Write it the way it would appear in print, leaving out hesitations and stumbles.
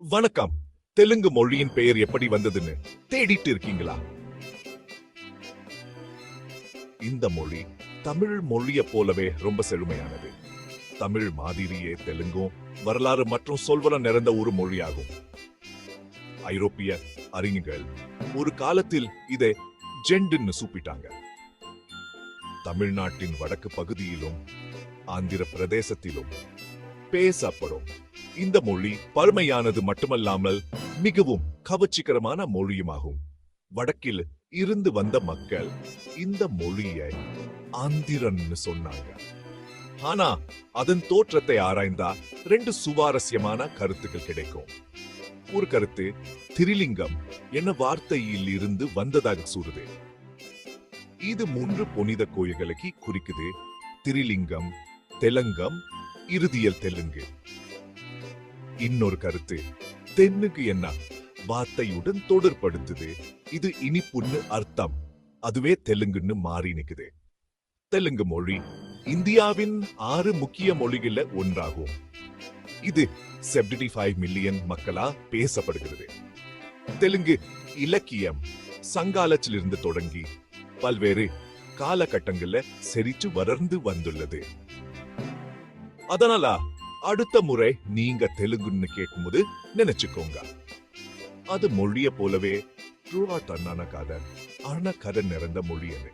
வணக்கம். தெலுங்கு மொழியின் பெயர் எப்படி வந்ததுன்னு தேடிட்டு இருக்கீங்களா? இந்த மொழி தமிழ் மொழியை போலவே ரொம்ப செழுமையானது. தமிழ் மாதிரியே தெலுங்கும் வரலாறு மற்றும் சொல்வனம் நிறைந்த ஒரு மொழியாகும். ஐரோப்பிய அறிஞர்கள் ஒரு காலத்தில் இதை ஜெண்டுன்னு கூப்பிட்டாங்க. தமிழ்நாட்டின் வடக்கு பகுதியிலும் ஆந்திர பிரதேசத்திலும் பேசப்படும் இந்த மொழி பழமையானது மட்டுமல்லாமல் மிகவும் கவர்ச்சிகரமான மொழியுமாகும். வடக்கில் இருந்து வந்த மக்கள் இந்த மொழியை ஆந்திரன்னு சொன்னாங்க. ஆனா அதன் தோற்றத்தை ஆராய்ந்தா ரெண்டு சுவாரஸ்யமான கருத்துக்கள் கிடைக்கும். ஒரு கருத்து திரிலிங்கம் என்ன வார்த்தையில் இருந்து வந்ததாக கூறுது. இது 3 புனித கோயில்களுக்கு குறிக்குது. திரிலிங்கம், தெலுங்கம், இறுதியில் தெலுங்கு. இன்னொரு கருத்து தென்னுக்கு என்ன வார்த்தையுடன் தொடர்படுத்துது. இது இனிப்புன்னு அர்த்தம். அதுவே தெலுங்குன்னு மாறி நிக்குது. தெலுங்கு மொழி இந்தியாவின் 6 முக்கிய மொழிகள்ல ஒன்றாகும். இது 75 மில்லியன் மக்களா பேசப்படுகிறது. தெலுங்கு இலக்கியம் சங்காலத்திலிருந்து தொடங்கி பல்வேறு காலகட்டங்கள்ல செறிச்சு வளர்ந்து வந்துள்ளது. அதனால அடுத்த முறை நீங்க தெலுங்குன்னு கேட்கும்போது நினைச்சுக்கோங்க, அது மொழிய போலவே ட்ரூவா தன்னான கதை, ஆனா கதை நிறைந்த மொழி அது.